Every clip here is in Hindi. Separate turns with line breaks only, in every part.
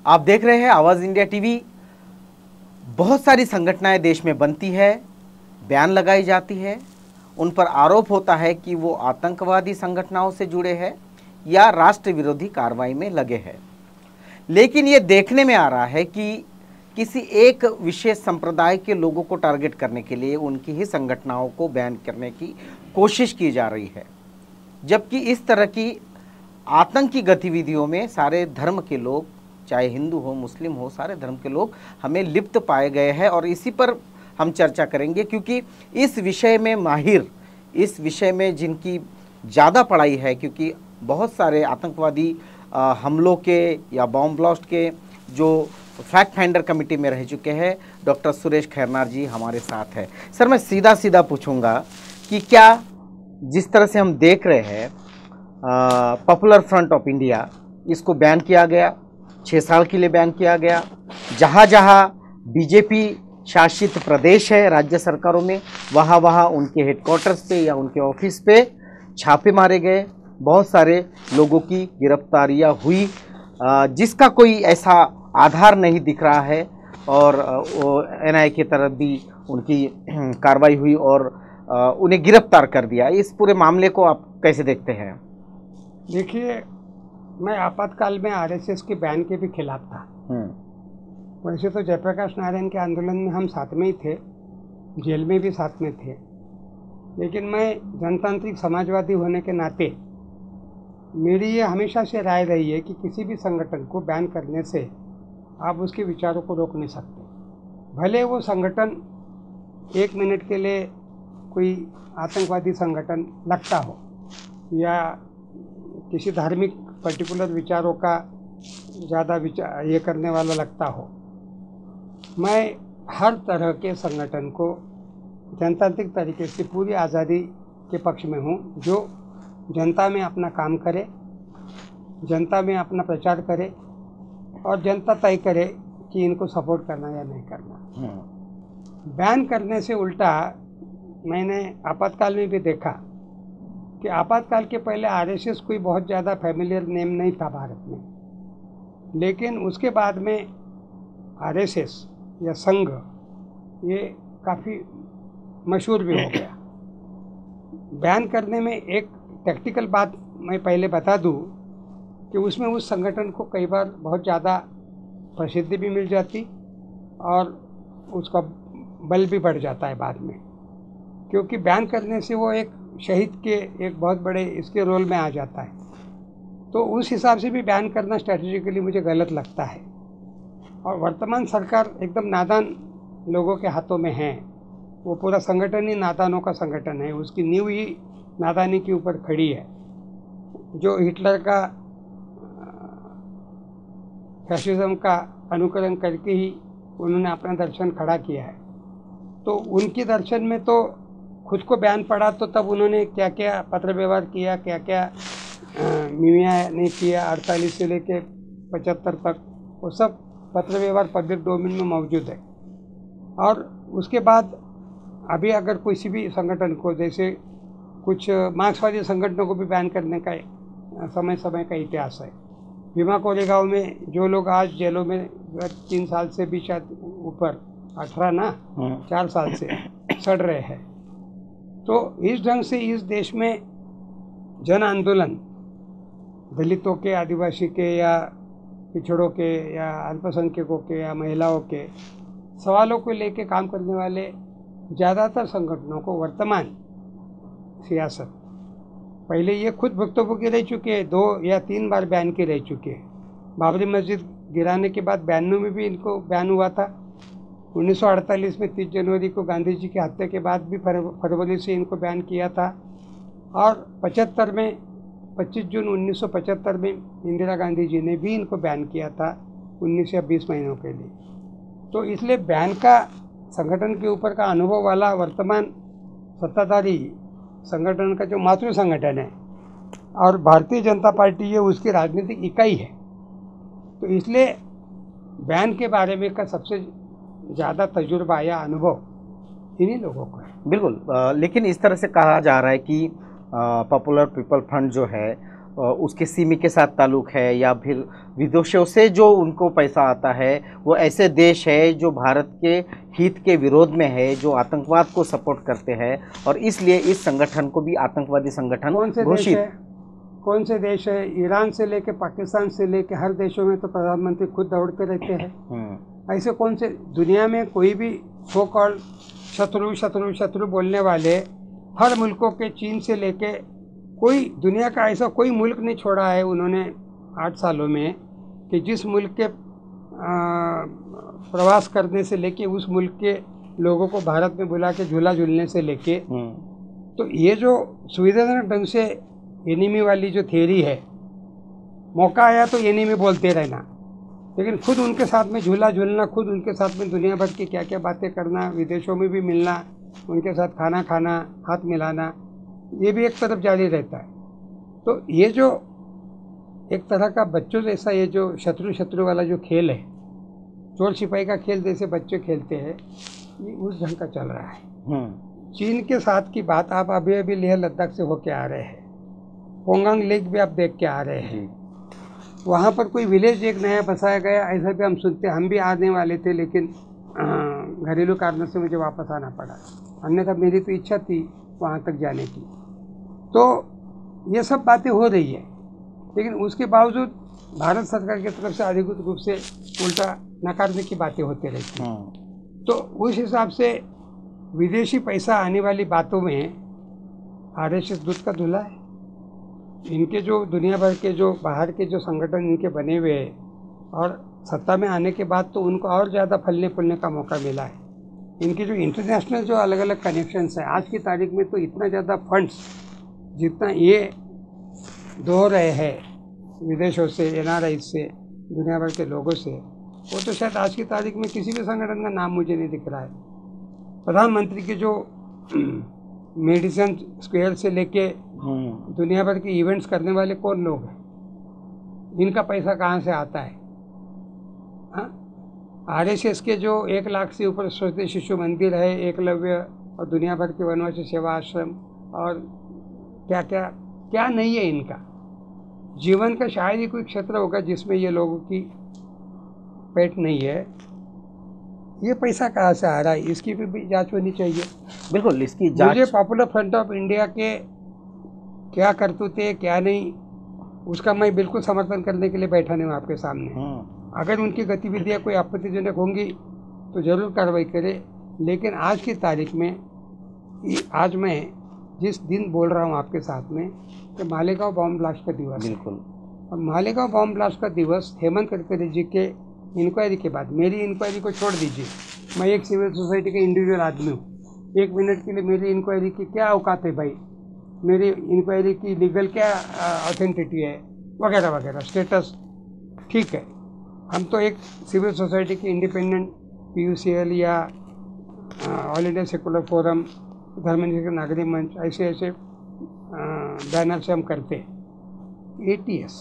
आप देख रहे हैं आवाज़ इंडिया टीवी। बहुत सारी संगठनाएं देश में बनती है, बयान लगाई जाती है, उन पर आरोप होता है कि वो आतंकवादी संगठनों से जुड़े हैं या राष्ट्र विरोधी कार्रवाई में लगे हैं। लेकिन ये देखने में आ रहा है कि किसी एक विशेष संप्रदाय के लोगों को टारगेट करने के लिए उनकी ही संगठनों को बैन करने की कोशिश की जा रही है, जबकि इस तरह की आतंकी गतिविधियों में सारे धर्म के लोग, चाहे हिंदू हो मुस्लिम हो, सारे धर्म के लोग हमें लिप्त पाए गए हैं। और इसी पर हम चर्चा करेंगे, क्योंकि इस विषय में माहिर, इस विषय में जिनकी ज़्यादा पढ़ाई है, क्योंकि बहुत सारे आतंकवादी हमलों के या बॉम्ब ब्लास्ट के जो फैक्ट फाइंडर कमेटी में रह चुके हैं, डॉक्टर सुरेश खैरनार जी हमारे साथ है। सर, मैं सीधा सीधा पूछूंगा कि क्या जिस तरह से हम देख रहे हैं पॉपुलर फ्रंट ऑफ इंडिया, इसको बैन किया गया, 6 साल के लिए बैन किया गया। जहाँ जहाँ बीजेपी शासित प्रदेश है राज्य सरकारों में, वहाँ वहाँ उनके हेडक्वार्टर्स पे या उनके ऑफिस पे छापे मारे गए, बहुत सारे लोगों की गिरफ्तारियाँ हुई जिसका कोई ऐसा आधार नहीं दिख रहा है। और एनआईए की तरफ भी उनकी कार्रवाई हुई और उन्हें गिरफ्तार कर दिया। इस पूरे मामले को आप कैसे देखते हैं?
देखिए, मैं आपातकाल में आरएसएस के बैन के भी खिलाफ था। वैसे तो जयप्रकाश नारायण के आंदोलन में हम साथ में ही थे, जेल में भी साथ में थे, लेकिन मैं जनतांत्रिक समाजवादी होने के नाते मेरी ये हमेशा से राय रही है कि किसी भी संगठन को बैन करने से आप उसके विचारों को रोक नहीं सकते। भले वो संगठन 1 मिनट के लिए कोई आतंकवादी संगठन लगता हो या किसी धार्मिक पर्टिकुलर विचारों का ज़्यादा विचार ये करने वाला लगता हो। मैं हर तरह के संगठन को जनतांत्रिक तरीके से पूरी आज़ादी के पक्ष में हूँ, जो जनता में अपना काम करे, जनता में अपना प्रचार करे और जनता तय करे कि इनको सपोर्ट करना या नहीं करना। बैन करने से उल्टा मैंने आपातकाल में भी देखा कि आपातकाल के पहले आरएसएस कोई बहुत ज़्यादा फैमिलियर नेम नहीं था भारत में, लेकिन उसके बाद में आरएसएस या संघ ये काफ़ी मशहूर भी हो गया। बैन करने में एक टैक्टिकल बात मैं पहले बता दूं कि उसमें उस संगठन को कई बार बहुत ज़्यादा प्रसिद्धि भी मिल जाती और उसका बल भी बढ़ जाता है बाद में, क्योंकि बैन करने से वो एक शहीद के एक बहुत बड़े इसके रोल में आ जाता है। तो उस हिसाब से भी बैन करना स्ट्रैटेजिकली मुझे गलत लगता है। और वर्तमान सरकार एकदम नादान लोगों के हाथों में है। वो पूरा संगठन ही नादानों का संगठन है, उसकी नींव ही नादानी के ऊपर खड़ी है। जो हिटलर का फैसिज्म का अनुकरण करके ही उन्होंने अपना दर्शन खड़ा किया है, तो उनके दर्शन में तो खुद को बयान पड़ा, तो तब उन्होंने क्या क्या पत्र व्यवहार किया, क्या क्या मिमिया ने किया 48 से लेके 75 तक, वो सब पत्र व्यवहार पब्लिक डोमेन में मौजूद है। और उसके बाद अभी अगर किसी भी संगठन को, जैसे कुछ मार्क्सवादी संगठनों को भी बैन करने का समय समय का इतिहास है। भीमा कोरेगांव में जो लोग आज जेलों में 3 साल से भी शायद ऊपर 18 ना 4 साल से सड़ रहे हैं। तो इस ढंग से इस देश में जन आंदोलन दलितों के, आदिवासी के या पिछड़ों के या अल्पसंख्यकों के या महिलाओं के सवालों को लेकर काम करने वाले ज़्यादातर संगठनों को वर्तमान सियासत, पहले ये खुद भुक्तभोगी रह चुके हैं, 2 या 3 बार बैन के रह चुके हैं। बाबरी मस्जिद गिराने के बाद 92 में भी इनको बैन हुआ था। 1948 में 30 जनवरी को गांधी जी की हत्या के बाद भी फरवरी से इनको बैन किया था। और 75 में 25 जून 1975 में इंदिरा गांधी जी ने भी इनको बैन किया था 19 या 20 महीनों के लिए। तो इसलिए बैन का संगठन के ऊपर का अनुभव वाला वर्तमान सत्ताधारी संगठन का जो मातृ संगठन है और भारतीय जनता पार्टी ये उसकी राजनीतिक इकाई है, तो इसलिए बैन के बारे में का सबसे ज़्यादा तजुर्बा या अनुभव इन्हीं लोगों को है।
बिल्कुल, लेकिन इस तरह से कहा जा रहा है कि पॉपुलर पीपल फ्रंट जो है उसके सीमी के साथ ताल्लुक है, या फिर विदेशों से जो उनको पैसा आता है, वो ऐसे देश है जो भारत के हित के विरोध में है, जो आतंकवाद को सपोर्ट करते हैं, और इसलिए इस संगठन को भी आतंकवादी संगठन घोषित।
कौन से देश है? ईरान से लेके पाकिस्तान से लेके हर देशों में तो प्रधानमंत्री खुद दौड़ते रहते हैं। ऐसे कौन से दुनिया में कोई भी सो कॉल्ड शत्रु शत्रु शत्रु बोलने वाले हर मुल्कों के, चीन से लेके कोई दुनिया का ऐसा कोई मुल्क नहीं छोड़ा है उन्होंने 8 सालों में, कि जिस मुल्क के प्रवास करने से लेके उस मुल्क के लोगों को भारत में बुला के झूला झूलने से लेके, तो ये जो सुविधाजनक ढंग से एनिमी वाली जो थियरी है, मौका आया तो एनिमी बोलते रहना, लेकिन खुद उनके साथ में झूला झूलना, खुद उनके साथ में दुनिया भर की क्या क्या बातें करना, विदेशों में भी मिलना, उनके साथ खाना खाना, हाथ मिलाना, ये भी एक तरफ जारी रहता है। तो ये जो एक तरह का बच्चों जैसा ये जो शत्रु शत्रु वाला जो खेल है, चोर सिपाही का खेल जैसे बच्चे खेलते हैं, ये उस ढंग का चल रहा है। चीन के साथ की बात आप अभी अभी लेह लद्दाख से होके आ रहे हैं, पोंगांग लेक भी आप देख के आ रहे हैं, वहाँ पर कोई विलेज एक नया बसाया गया, ऐसा भी हम सुनते, हम भी आने वाले थे, लेकिन घरेलू कारणों से मुझे वापस आना पड़ा, अन्यथा मेरी तो इच्छा थी वहाँ तक जाने की। तो ये सब बातें हो रही है, लेकिन उसके बावजूद भारत सरकार की तरफ से अधिकृत रूप से उल्टा नकारने की बातें होती रहती हैं। तो उस हिसाब से विदेशी पैसा आने वाली बातों में आरएसएस दूध का धुला है। इनके जो दुनिया भर के जो बाहर के जो संगठन इनके बने हुए हैं, और सत्ता में आने के बाद तो उनको और ज़्यादा फलने फूलने का मौका मिला है। इनके जो इंटरनेशनल जो अलग अलग कनेक्शंस हैं, आज की तारीख में तो इतना ज़्यादा फंड्स जितना ये दो रहे हैं विदेशों से, एनआरआई से, दुनिया भर के लोगों से, वो तो शायद आज की तारीख में किसी भी संगठन का नाम मुझे नहीं दिख रहा है। प्रधानमंत्री के जो मेडिसन स्क्वायर से लेके दुनिया भर के इवेंट्स करने वाले कौन लोग हैं? इनका पैसा कहाँ से आता है? आरएसएस के जो 1 लाख से ऊपर सरस्वती शिशु मंदिर है, एकलव्य और दुनिया भर के वनवासी सेवा आश्रम, और क्या क्या क्या नहीं है इनका। जीवन का शायद ही कोई क्षेत्र होगा जिसमें ये लोगों की पेट नहीं है। ये पैसा कहाँ से आ रहा है, इसकी भी जांच होनी चाहिए।
बिल्कुल, इसकी जांच।
मुझे पॉपुलर फ्रंट ऑफ इंडिया के क्या करतूते क्या नहीं, उसका मैं बिल्कुल समर्थन करने के लिए बैठा नहीं हूँ आपके सामने। अगर उनकी गतिविधियाँ कोई आपत्तिजनक होंगी तो ज़रूर कार्रवाई करें, लेकिन आज की तारीख में, आज मैं जिस दिन बोल रहा हूँ आपके साथ में, कि मालेगांव बॉम्ब ब्लास्ट का दिवस है।
बिल्कुल।
और मालेगांव बॉम्ब ब्लास्ट का दिवस हेमंत करकरे जी के इंक्वायरी के बाद, मेरी इंक्वायरी को छोड़ दीजिए, मैं एक सिविल सोसाइटी का इंडिविजुअल आदमी हूँ, 1 मिनट के लिए मेरी इंक्वायरी की क्या औकात है भाई, मेरी इंक्वायरी की लीगल क्या ऑथेंटिटी है, वगैरह वगैरह, स्टेटस ठीक है। हम तो एक सिविल सोसाइटी की इंडिपेंडेंट PUCL या ऑल इंडिया सेकुलर फोरम, धर्मनिरपेक्ष नागरिक मंच, ऐसे ऐसे बैनर से हम करते हैं। ATS,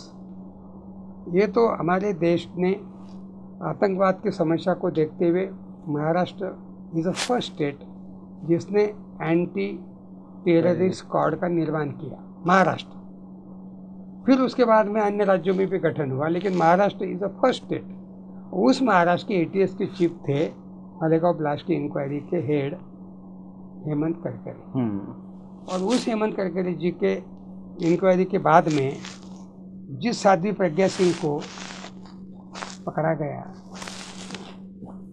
ये तो हमारे देश ने आतंकवाद की समस्या को देखते हुए, Maharashtra is the first state जिसने एंटी टेररिस्ट स्क्वाड का निर्माण किया, महाराष्ट्र। फिर उसके बाद में अन्य राज्यों में भी गठन हुआ, लेकिन Maharashtra is the first state. उस महाराष्ट्र के ATS के चीफ थे मालेगांव ब्लास्ट की इंक्वायरी के हेड हेमंत करकरे। और उस हेमंत करकरे जी के इंक्वायरी के बाद में जिस साध्वी प्रज्ञा सिंह को पकड़ा गया,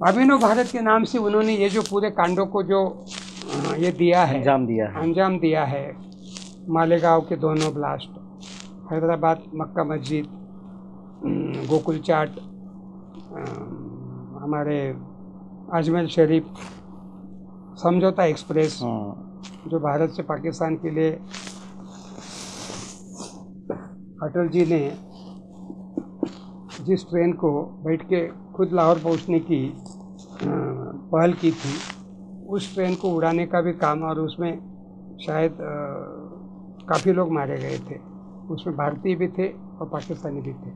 अभिनव भारत के नाम से उन्होंने ये जो पूरे कांडों को जो ये दिया है, अंजाम दिया है, मालेगांव के दोनों ब्लास्ट, हैदराबाद मक्का मस्जिद, गोकुल चाट, हमारे अजमेर शरीफ, समझौता एक्सप्रेस जो भारत से पाकिस्तान के लिए अटल जी ने जिस ट्रेन को बैठ के खुद लाहौर पहुंचने की पहल की थी, उस ट्रेन को उड़ाने का भी काम, और उसमें शायद काफ़ी लोग मारे गए थे, उसमें भारतीय भी थे और पाकिस्तानी भी थे।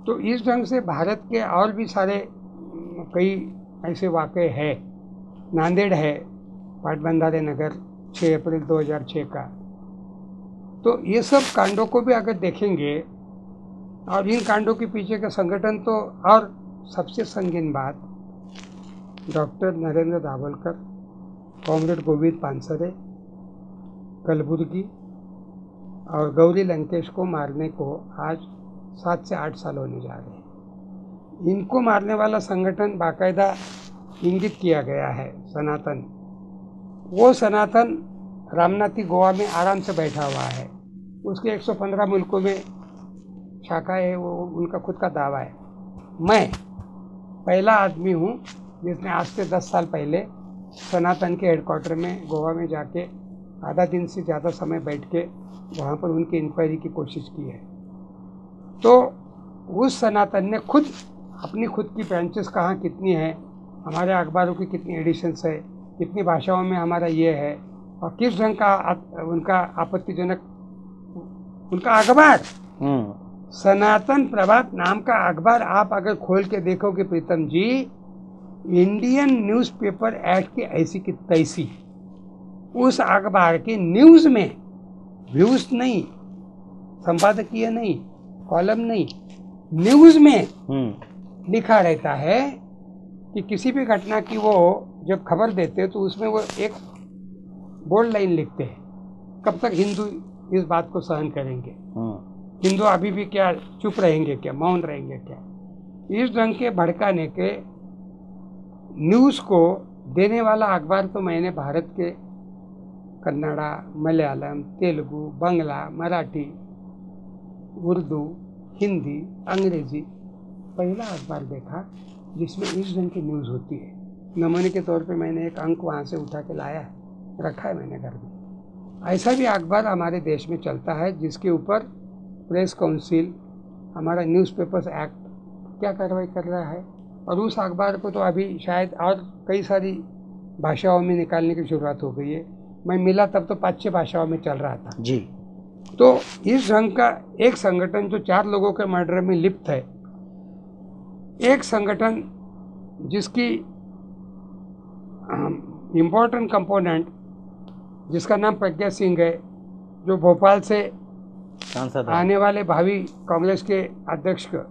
तो इस ढंग से भारत के और भी सारे कई ऐसे वाक़े हैं। नांदेड़ है, पाटबंधारे नगर, 6 अप्रैल 2006 का। तो ये सब कांडों को भी अगर देखेंगे और इन कांडों के पीछे का संगठन, तो और सबसे संगीन बात, डॉक्टर नरेंद्र दाभोलकर, कॉमरेड गोविंद पानसरे, कलबुर्गी और गौरी लंकेश को मारने को आज 7 से 8 साल होने जा रहे हैं। इनको मारने वाला संगठन बाकायदा इंगित किया गया है सनातन। वो सनातन रामनाथी गोवा में आराम से बैठा हुआ है, उसके 115 मुल्कों में शाखा है, वो उनका खुद का दावा है। मैं पहला आदमी हूँ जिसने आज से 10 साल पहले सनातन के हेडक्वार्टर में गोवा में जाके आधा दिन से ज़्यादा समय बैठ के वहाँ पर उनकी इंक्वायरी की कोशिश की है। तो उस सनातन ने खुद अपनी खुद की ब्रांचेस कहाँ कितनी है, हमारे अखबारों की कितनी एडिशंस है, कितनी भाषाओं में हमारा ये है, और किस ढंग का उनका आपत्तिजनक उनका अखबार, सनातन प्रभात नाम का अखबार आप अगर खोल के देखोगे प्रीतम जी, इंडियन न्यूज़पेपर एक्ट की ऐसी की तैसी, उस अखबार के न्यूज़ में व्यूज नहीं, संपादकीय नहीं, कॉलम नहीं, न्यूज़ में लिखा रहता है कि किसी भी घटना की वो जब खबर देते हैं तो उसमें वो एक बोल्ड लाइन लिखते हैं, कब तक हिंदू इस बात को सहन करेंगे, हिंदू अभी भी क्या चुप रहेंगे, क्या मौन रहेंगे क्या। इस ढंग के भड़काने के न्यूज़ को देने वाला अखबार तो मैंने भारत के कन्नड़ा, मलयालम, तेलुगु, बांग्ला, मराठी, उर्दू, हिंदी, अंग्रेजी पहला अखबार देखा जिसमें इस ढंग की न्यूज़ होती है। नमूने के तौर पे मैंने एक अंक वहाँ से उठा के लाया है, रखा है मैंने घर में। ऐसा भी अखबार हमारे देश में चलता है जिसके ऊपर प्रेस काउंसिल, हमारा न्यूज़पेपर्स एक्ट क्या कार्रवाई कर रहा है, और उस अखबार को तो अभी शायद और कई सारी भाषाओं में निकालने की शुरुआत हो गई है। मैं मिला तब तो 5-6 भाषाओं में चल रहा था
जी।
तो इस ढंग का एक संगठन जो 4 लोगों के मर्डर में लिप्त है, एक संगठन जिसकी इम्पोर्टेंट कंपोनेंट जिसका नाम प्रज्ञा सिंह है, जो भोपाल से सांसद आने वाले भावी कांग्रेस के अध्यक्ष का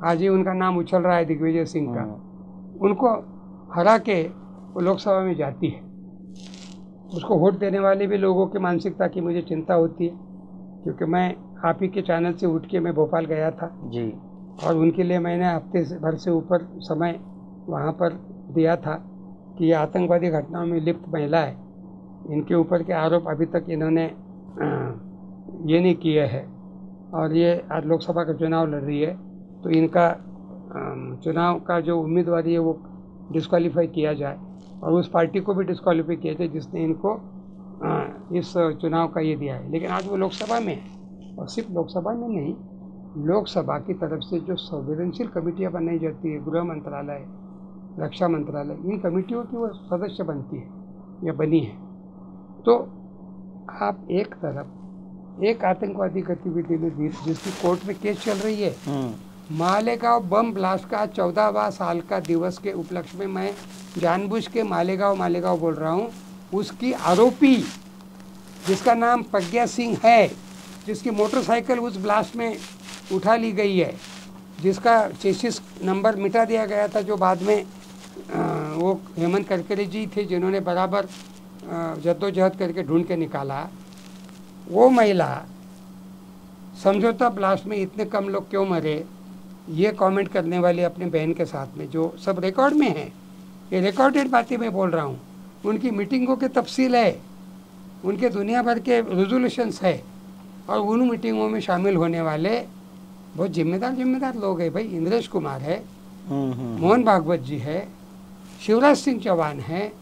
आज ही उनका नाम उछल रहा है, दिग्विजय सिंह का, उनको हरा के वो लोकसभा में जाती है। उसको वोट देने वाले भी लोगों की मानसिकता की मुझे चिंता होती है, क्योंकि मैं आप ही के चैनल से उठ के मैं भोपाल गया था जी, और उनके लिए मैंने हफ्ते भर से ऊपर समय वहाँ पर दिया था कि ये आतंकवादी घटनाओं में लिप्त महिला है, इनके ऊपर के आरोप अभी तक इन्होंने ये नहीं किए हैं, और ये आज लोकसभा का चुनाव लड़ रही है, तो इनका चुनाव का जो उम्मीदवारी है वो डिस्क्वालीफाई किया जाए, और उस पार्टी को भी डिस्क्वालीफाई किया जाए जिसने इनको इस चुनाव का ये दिया है। लेकिन आज वो लोकसभा में है, और सिर्फ लोकसभा में नहीं, लोकसभा की तरफ से जो संवेदनशील कमेटियाँ बनाई जाती है, गृह मंत्रालय, रक्षा मंत्रालय, इन कमेटियों की वो सदस्य बनती है या बनी है। तो आप एक तरफ एक आतंकवादी गतिविधि में जिसकी कोर्ट में केस चल रही है, मालेगांव बम ब्लास्ट का 14वां साल का दिवस के उपलक्ष्य में मैं जानबूझ के मालेगांव बोल रहा हूँ, उसकी आरोपी जिसका नाम प्रज्ञा सिंह है, जिसकी मोटरसाइकिल उस ब्लास्ट में उठा ली गई है, जिसका चेसिस नंबर मिटा दिया गया था, जो बाद में वो हेमंत करकरे जी थे जिन्होंने बराबर जद्दोजहद करके ढूंढ के निकाला, वो महिला समझौता ब्लास्ट में इतने कम लोग क्यों मरे, ये कमेंट करने वाली अपने बहन के साथ में, जो सब रिकॉर्ड में है, ये रिकॉर्डेड बातें मैं बोल रहा हूँ, उनकी मीटिंगों के तफसील है, उनके दुनिया भर के रेजोल्यूशंस है, और उन मीटिंगों में शामिल होने वाले बहुत जिम्मेदार लोग हैं भाई। इंद्रेश कुमार है, मोहन भागवत जी है, शिवराज सिंह चौहान है,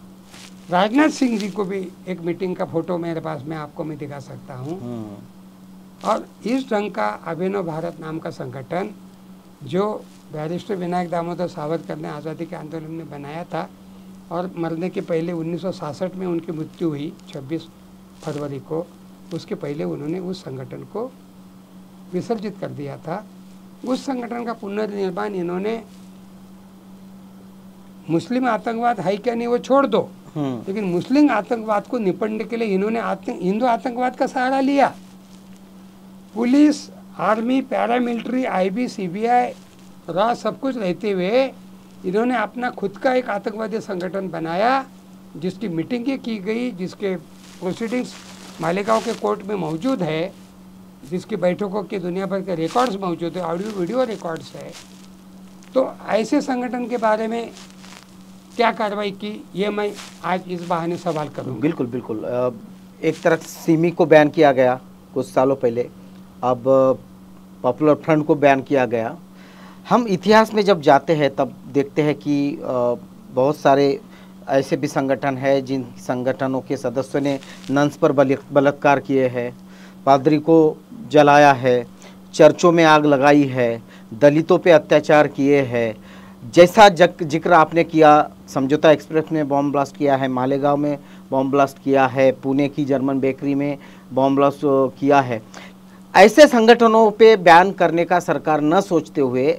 राजनाथ सिंह जी को भी एक मीटिंग का फोटो मेरे पास में आपको मैं दिखा सकता हूँ। और इस ढंग का अभिनव भारत नाम का संगठन जो बैरिस्टर विनायक दामोदर सावरकर ने आज़ादी के आंदोलन में बनाया था, और मरने के पहले 1966 में उनकी मृत्यु हुई 26 फरवरी को, उसके पहले उन्होंने उस संगठन को विसर्जित कर दिया था। उस संगठन का पुनर्निर्माण इन्होंने, मुस्लिम आतंकवाद है क्या नहीं वो छोड़ दो, लेकिन मुस्लिम आतंकवाद को निपटने के लिए इन्होंने हिंदू आतंकवाद का सहारा लिया। Police, army, paramilitary, IB, CBI, raw सब कुछ रहते हुए इन्होंने अपना खुद का एक आतंकवादी संगठन बनाया, जिसकी मीटिंगें की गई, जिसके प्रोसीडिंग्स मालेगांव के कोर्ट में मौजूद है, जिसकी बैठकों के दुनिया भर के रिकॉर्ड्स मौजूद है, ऑडियो वीडियो रिकॉर्ड्स है। तो ऐसे संगठन के बारे में क्या कार्रवाई की, ये मैं आज इस बहाने सवाल करूँगा।
बिल्कुल बिल्कुल। एक तरफ सिमी को बैन किया गया कुछ सालों पहले, अब पॉपुलर फ्रंट को बैन किया गया। हम इतिहास में जब जाते हैं तब देखते हैं कि बहुत सारे ऐसे भी संगठन है जिन संगठनों के सदस्यों ने नंस पर बलात्कार किए हैं, पादरी को जलाया है, चर्चों में आग लगाई है, दलितों पे अत्याचार किए हैं। जैसा जिक्र आपने किया, समझौता एक्सप्रेस में बॉम्ब ब्लास्ट किया है, मालेगांव में बॉम्ब ब्लास्ट किया है, पुणे की जर्मन बेकरी में बॉम्ब ब्लास्ट किया है। ऐसे संगठनों पे बैन करने का सरकार न सोचते हुए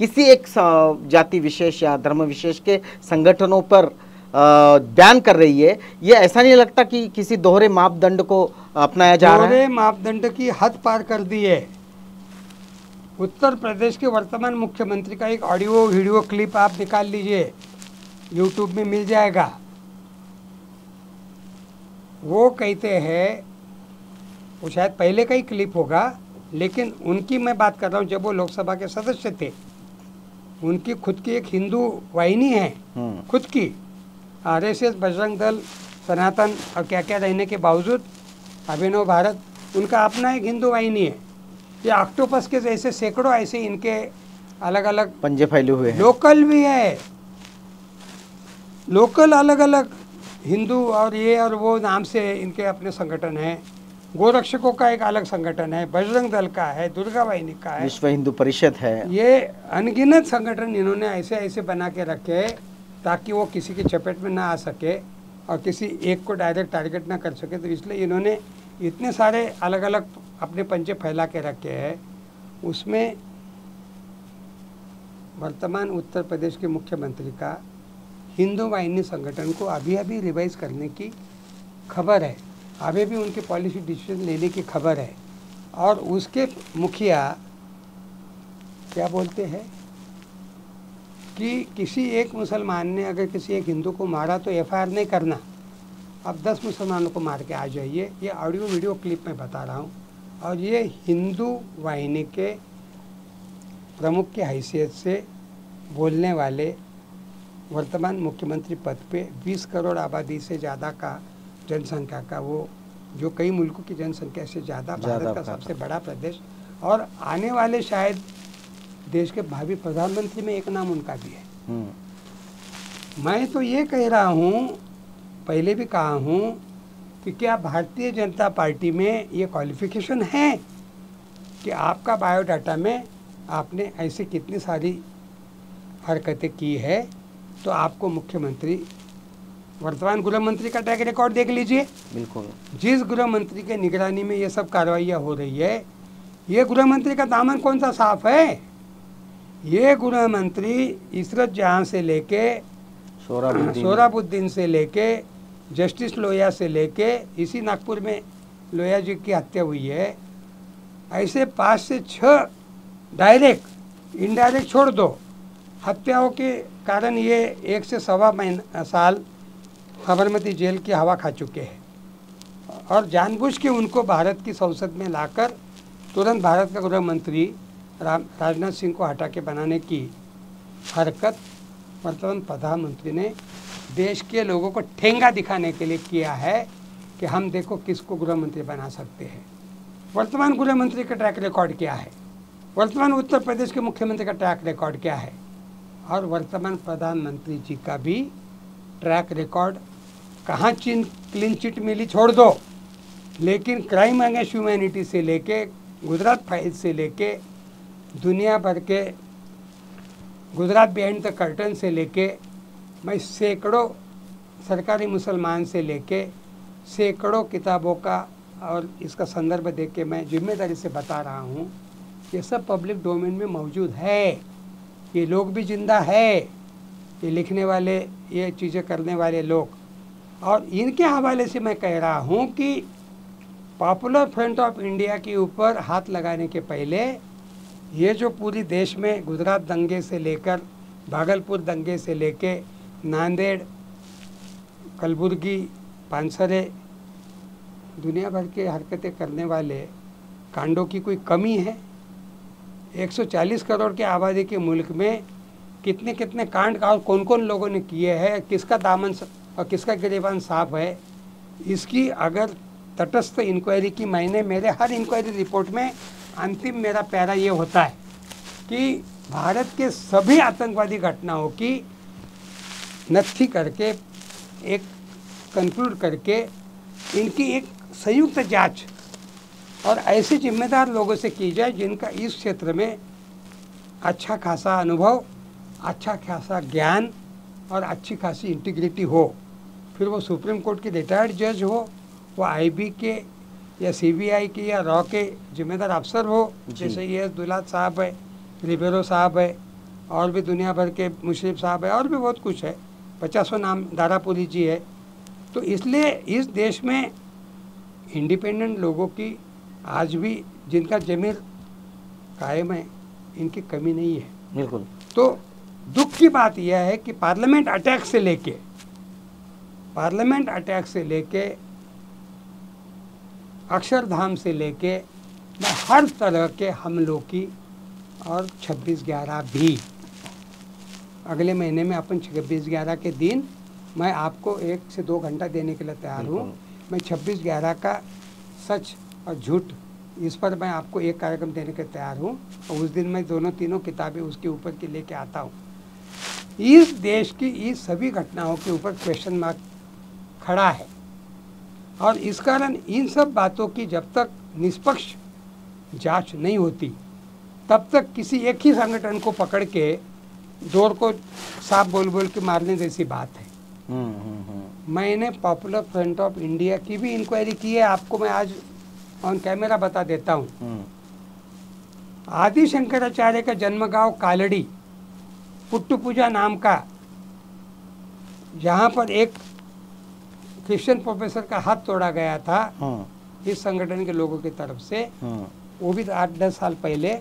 किसी एक जाति विशेष या धर्म विशेष के संगठनों पर बैन कर रही है, ये ऐसा नहीं लगता कि किसी दोहरे मापदंड को अपनाया जा रहा है?
दोहरे मापदंड की हद पार कर दी है। उत्तर प्रदेश के वर्तमान मुख्यमंत्री का एक ऑडियो वीडियो क्लिप आप निकाल लीजिए, यूट्यूब में मिल जाएगा। वो कहते हैं, वो शायद पहले का ही क्लिप होगा, लेकिन उनकी मैं बात कर रहा हूँ जब वो लोकसभा के सदस्य थे। उनकी खुद की एक हिंदू वाहिनी है, खुद की आरएसएस, बजरंग दल, सनातन और क्या क्या रहने के बावजूद अभिनव भारत, उनका अपना एक हिंदू वाहिनी है। ये ऑक्टोपस के जैसे सैकड़ों ऐसे इनके अलग अलग
पंजे फैले हुए हैं।
लोकल भी है, लोकल अलग अलग हिंदू और ये और वो नाम से इनके अपने संगठन हैं। गोरक्षकों का एक अलग संगठन है, बजरंग दल का है, दुर्गा वाहिनी का है,
विश्व हिंदू परिषद है।
ये अनगिनत संगठन इन्होंने ऐसे ऐसे बना के रखे ताकि वो किसी की चपेट में ना आ सके और किसी एक को डायरेक्ट टारगेट ना कर सके। तो इसलिए इन्होंने इतने सारे अलग अलग अपने पंजे फैला के रखे हैं। उसमें वर्तमान उत्तर प्रदेश के मुख्यमंत्री का हिंदू वाहिनी संगठन को अभी अभी रिवाइज करने की खबर है, अभी भी उनकी पॉलिसी डिसीजन लेने की खबर है। और उसके मुखिया क्या बोलते हैं कि किसी एक मुसलमान ने अगर किसी एक हिंदू को मारा तो एफआईआर नहीं करना, अब 10 मुसलमानों को मार के आ जाइए। ये ऑडियो वीडियो क्लिप में बता रहा हूँ। और ये हिंदू वाहिनी के प्रमुख की हैसियत से बोलने वाले वर्तमान मुख्यमंत्री पद पे 20 करोड़ आबादी से ज़्यादा का जनसंख्या का, वो जो कई मुल्कों की जनसंख्या से ज़्यादा भारत का सबसे बड़ा प्रदेश, और आने वाले शायद देश के भावी प्रधानमंत्री में एक नाम उनका भी है। मैं तो ये कह रहा हूँ, पहले भी कहा हूँ कि क्या भारतीय जनता पार्टी में ये क्वालिफिकेशन है कि आपका बायोडाटा में आपने ऐसी कितनी सारी हरकतें की है तो आपको मुख्यमंत्री, वर्तमान गृह मंत्री का ट्रैक रिकॉर्ड देख लीजिए।
बिल्कुल, जिस
गृह मंत्री के निगरानी में ये सब कार्रवाइयाँ हो रही है, ये गृह मंत्री का दामन कौन सा साफ है? ये गृह मंत्री इशरत जहां से लेके सोहराबुद्दीन से लेके जस्टिस लोया से लेके, इसी नागपुर में लोया जी की हत्या हुई है, ऐसे 5 से 6 डायरेक्ट, इनडायरेक्ट छोड़ दो, हत्याओं के कारण ये 1 से सवा साल साबरमती जेल की हवा खा चुके हैं। और जानबूझ के उनको भारत की संसद में लाकर तुरंत भारत का गृह मंत्री राजनाथ सिंह को हटा के बनाने की हरकत वर्तमान प्रधानमंत्री ने देश के लोगों को ठेंगा दिखाने के लिए किया है कि हम देखो किसको गृह मंत्री बना सकते हैं। वर्तमान गृह मंत्री का ट्रैक रिकॉर्ड क्या है, वर्तमान उत्तर प्रदेश के मुख्यमंत्री का ट्रैक रिकॉर्ड क्या है, और वर्तमान प्रधानमंत्री जी का भी ट्रैक रिकॉर्ड कहाँ क्लीन चिट मिली छोड़ दो, लेकिन क्राइम अगेंस्ट ह्यूमैनिटी से लेके, गुजरात फाइल से लेके, दुनिया भर के गुजरात बिहाइंड द कर्टन से लेके, मैं सैकड़ों सरकारी मुसलमान से लेके सैकड़ों किताबों का और इसका संदर्भ देख के मैं जिम्मेदारी से बता रहा हूँ, ये सब पब्लिक डोमेन में मौजूद है। ये लोग भी जिंदा है, ये लिखने वाले, ये चीज़ें करने वाले लोग। और इनके हवाले से मैं कह रहा हूँ कि पॉपुलर फ्रंट ऑफ इंडिया के ऊपर हाथ लगाने के पहले ये जो पूरी देश में गुजरात दंगे से लेकर भागलपुर दंगे से लेके नांदेड़, कलबुर्गी, पानसरे, दुनिया भर के हरकतें करने वाले कांडों की कोई कमी है? 140 करोड़ की आबादी के मुल्क में कितने कितने कांड और कौन कौन लोगों ने किए हैं, किसका दामन और किसका गिरेबान साफ है, इसकी अगर तटस्थ इंक्वायरी की, मैंने मेरे हर इंक्वायरी रिपोर्ट में अंतिम मेरा पैरा ये होता है कि भारत के सभी आतंकवादी घटनाओं की नत्थी करके, एक कंक्लूड करके, इनकी एक संयुक्त जांच और ऐसे जिम्मेदार लोगों से की जाए जिनका इस क्षेत्र में अच्छा खासा अनुभव, अच्छा खासा ज्ञान और अच्छी खासी इंटीग्रिटी हो। फिर वो सुप्रीम कोर्ट के रिटायर्ड जज हो, वो आईबी के या सीबीआई के या रॉ के जिम्मेदार अफसर हो, जैसे ये दुलात साहब है, रिबेरो साहब है, और भी दुनिया भर के मुशर्रफ साहब है, और भी बहुत कुछ है, 50 नाम दारापुरी जी है। तो इसलिए इस देश में इंडिपेंडेंट लोगों की आज भी, जिनका ज़मीर कायम है, इनकी कमी नहीं है।
बिल्कुल।
तो दुख की बात यह है कि पार्लियामेंट अटैक से लेके अक्षरधाम से लेके हर तरह के हमलों की, और 26/11 भी, अगले महीने में अपन 26/11 के दिन मैं आपको 1 से 2 घंटा देने के लिए तैयार हूँ। मैं 26/11 का सच और झूठ, इस पर मैं आपको एक कार्यक्रम देने के तैयार हूँ, और उस दिन मैं तीनों किताबें उसके ऊपर की लेके आता हूँ। इस देश की इस सभी घटनाओं के ऊपर क्वेश्चन मार्क खड़ा है, और इस कारण इन सब बातों की जब तक निष्पक्ष जांच नहीं होती, तब तक किसी एक ही संगठन को पकड़ के जोर को साफ बोल बोल के मारने जैसी बात है। मैंने पॉपुलर फ्रंट ऑफ इंडिया की भी इंक्वायरी की है, आपको मैं आज ऑन कैमरा बता देता हूँ। आदि शंकराचार्य का जन्मगांव कालड़ी, पुट्टुपुजा नाम का, जहाँ पर एक क्रिश्चियन प्रोफेसर का हाथ तोड़ा गया था इस संगठन के लोगों की तरफ से, वो भी 8-10 साल पहले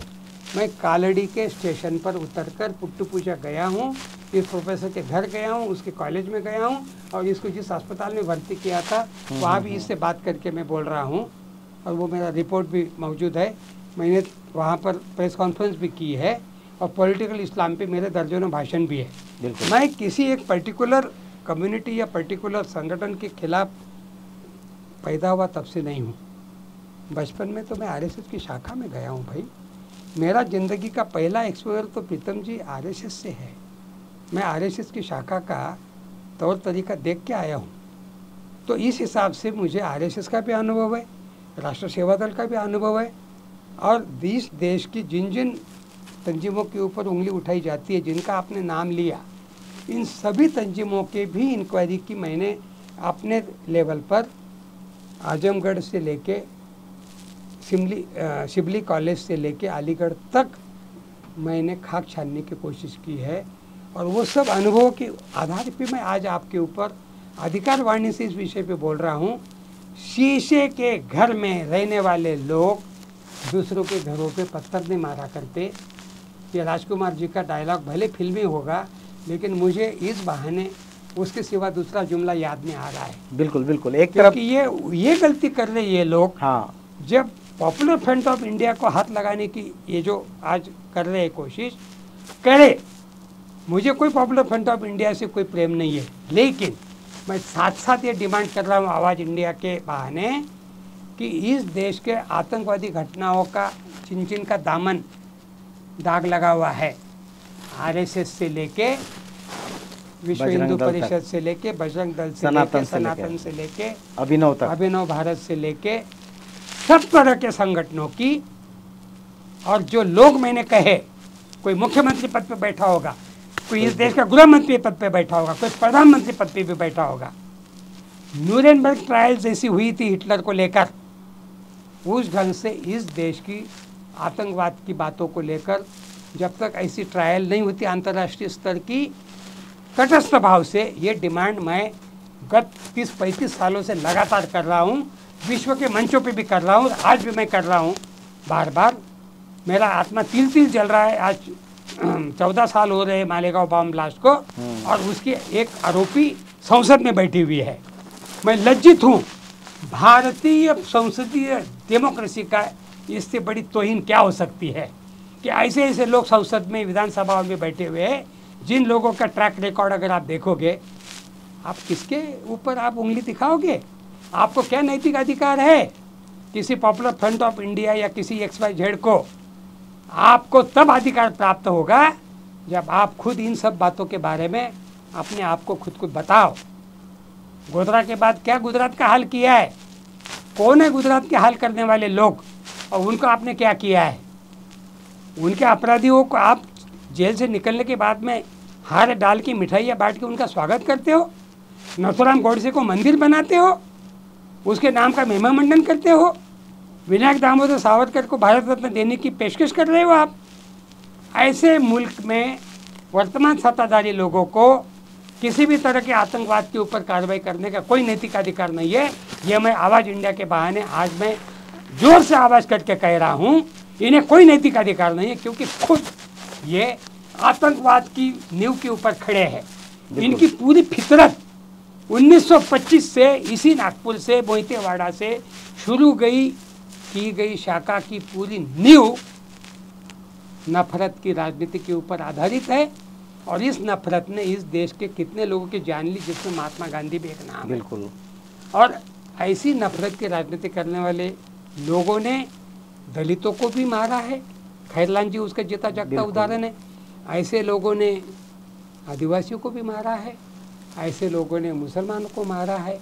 मैं कालड़ी के स्टेशन पर उतरकर पुट्टुपुजा गया हूँ, इस प्रोफेसर के घर गया हूँ, उसके कॉलेज में गया हूँ, और इसको जिस अस्पताल में भर्ती किया था वहाँ भी इससे बात करके मैं बोल रहा हूँ, और वो मेरा रिपोर्ट भी मौजूद है। मैंने वहाँ पर प्रेस कॉन्फ्रेंस भी की है, और पॉलिटिकल इस्लाम पे मेरे दर्जनों भाषण भी है। मैं किसी एक पर्टिकुलर कम्युनिटी या पर्टिकुलर संगठन के खिलाफ पैदा हुआ तब से नहीं हूँ। बचपन में तो मैं आरएसएस की शाखा में गया हूँ भाई। मेरा ज़िंदगी का पहला एक्सपोजर तो प्रीतम जी आरएसएस से है। मैं आरएसएस की शाखा का तौर तरीका देख के आया हूँ, तो इस हिसाब से मुझे आरएसएस का भी अनुभव है, राष्ट्र सेवा दल का भी अनुभव है, और इस देश की जिन जिन तंजीमों के ऊपर उंगली उठाई जाती है, जिनका आपने नाम लिया, इन सभी तंजीमों के भी इंक्वायरी की मैंने अपने लेवल पर आजमगढ़ से लेके शिबली कॉलेज से लेके अलीगढ़ तक मैंने खाक छानने की कोशिश की है, और वो सब अनुभवों के आधार पे मैं आज आपके ऊपर अधिकार वाणी से इस विषय पे बोल रहा हूँ। शीशे के घर में रहने वाले लोग दूसरों के घरों पे पत्थर नहीं मारा करते। ये राजकुमार जी का डायलॉग भले फिल्मी होगा, लेकिन मुझे इस बहाने उसके सिवा दूसरा जुमला याद नहीं आ रहा है।
बिल्कुल बिल्कुल। एक तरफ
ये गलती कर रहे ये लोग,
हाँ,
जब पॉपुलर फ्रंट ऑफ इंडिया को हाथ लगाने की ये जो आज कर रहे हैं कोशिश करे, मुझे कोई पॉपुलर फ्रंट ऑफ इंडिया से कोई प्रेम नहीं है, लेकिन मैं साथ साथ ये डिमांड कर रहा हूँ आवाज़ इंडिया के बहाने कि इस देश के आतंकवादी घटनाओं का चिन का दामन दाग लगा हुआ है। आरएसएस से लेके विश्व हिंदू परिषद से लेके बजरंग दल से लेके सनातन से लेके अभिनव भारत से लेके सब तरह के संगठनों की, और जो लोग मैंने कहे, कोई मुख्यमंत्री पद पे बैठा होगा, कोई इस देश का गृह मंत्री पद पे बैठा होगा, कोई प्रधानमंत्री पद पे भी बैठा होगा। न्यूरेनबर्ग ट्रायल जैसी हुई थी हिटलर को लेकर, उस ढंग से इस देश की आतंकवाद की बातों को लेकर जब तक ऐसी ट्रायल नहीं होती अंतर्राष्ट्रीय स्तर की, तटस्थ भाव से ये डिमांड मैं गत 30-35 सालों से लगातार कर रहा हूँ विश्व के मंचों पे भी कर रहा हूँ, आज भी मैं कर रहा हूँ। बार बार मेरा आत्मा तिल तिल जल रहा है। आज 14 साल हो रहे हैं मालेगांव बम ब्लास्ट को, और उसकी एक आरोपी संसद में बैठी हुई है। मैं लज्जित हूँ। भारतीय संसदीय डेमोक्रेसी का इससे बड़ी तौहीन क्या हो सकती है कि ऐसे ऐसे लोग संसद में, विधानसभा में बैठे हुए हैं, जिन लोगों का ट्रैक रिकॉर्ड अगर आप देखोगे, आप किसके ऊपर आप उंगली दिखाओगे? आपको क्या नैतिक अधिकार है किसी पॉपुलर फ्रंट ऑफ इंडिया या किसी XYZ को? आपको तब अधिकार प्राप्त होगा जब आप खुद इन सब बातों के बारे में अपने आप को खुद बताओ। गोधरा के बाद क्या गुजरात का हाल किया है? कौन है गुजरात के हाल करने वाले लोग, और उनको आपने क्या किया है? उनके अपराधियों को आप जेल से निकलने के बाद में हार डाल की मिठाइयाँ बांट के उनका स्वागत करते हो, नथुराम गोडसे को मंदिर बनाते हो, उसके नाम का महिमा मंडन करते हो, विनायक दामोदर सावरकर को भारत रत्न देने की पेशकश कर रहे हो आप। ऐसे मुल्क में वर्तमान सत्ताधारी लोगों को किसी भी तरह के आतंकवाद के ऊपर कार्रवाई करने का कोई नैतिक अधिकार नहीं है। ये मैं आवाज़ इंडिया के बहाने आज मैं जोर से आवाज़ करके कह रहा हूँ, इन्हें कोई नैतिक अधिकार नहीं है, क्योंकि खुद ये आतंकवाद की नींव के ऊपर खड़े हैं। इनकी पूरी फितरत 1925 से इसी नागपुर से, मोहितेवाड़ा से शुरू की गई शाखा की पूरी नींव नफरत की राजनीति के ऊपर आधारित है। और इस नफरत ने इस देश के कितने लोगों की जान ली, जिसमें महात्मा गांधी भी एक नाम है।
बिल्कुल।
और ऐसी नफरत की राजनीति करने वाले लोगों ने दलितों को भी मारा है। खैरलाल जी उसका जीता जागता उदाहरण है। ऐसे लोगों ने आदिवासियों को भी मारा है, ऐसे लोगों ने मुसलमानों को मारा है।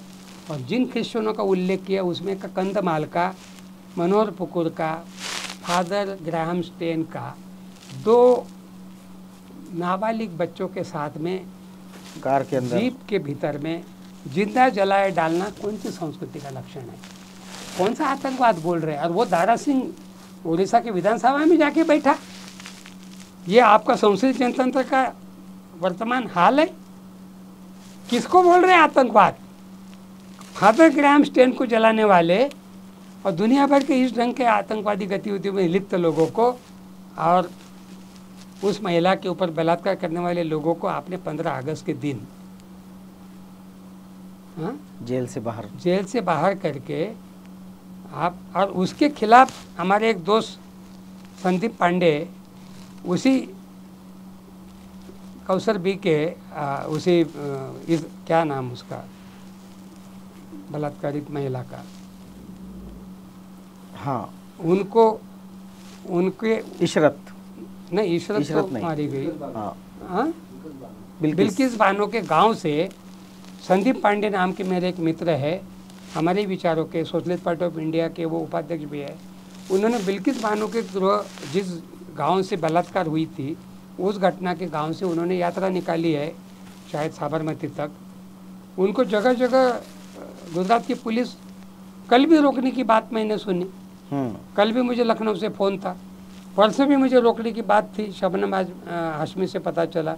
और जिन क्रिश्चियनों का उल्लेख किया उसमें का कंधमाल का, मनोहर पुकुर का, फादर ग्राहम स्टेन का, 2 नाबालिग बच्चों के साथ में
कार के अंदर,
जीप के भीतर में जिंदा जलाए डालना कौन सी संस्कृति का लक्षण है? कौन सा आतंकवाद बोल रहे हैं? और वो दारा सिंह उड़ीसा के विधानसभा में जाके बैठा। ये आपका संसदीय जनतंत्र का वर्तमान हाल है। किसको बोल रहे हैं आतंकवाद? फादर ग्राहम स्टेन को जलाने वाले और दुनिया भर के इस ढंग के आतंकवादी गतिविधियों में लिप्त लोगों को और उस महिला के ऊपर बलात्कार करने वाले लोगों को आपने 15 अगस्त के दिन जेल से बाहर करके आप, और उसके खिलाफ हमारे एक दोस्त संदीप पांडे उसी कौसर बी के उसी इस क्या नाम उसका बलात्कारित महिला का, हाँ, उनके इशरत तो मारी गई। हाँ, बिल्किस बानो के गांव से संदीप पांडे नाम के मेरे एक मित्र है, हमारे विचारों के, सोशलिस्ट पार्टी ऑफ इंडिया के वो उपाध्यक्ष भी है। उन्होंने बिल्किस बानो के जिस गांव से बलात्कार हुई थी उस घटना के गांव से उन्होंने यात्रा निकाली है शायद साबरमती तक। उनको जगह जगह गुजरात की पुलिस कल भी रोकने की बात मैंने सुनी। कल भी मुझे लखनऊ से फ़ोन था, परसों भी मुझे रोकने की बात थी, शबनम हाशमी से पता चला।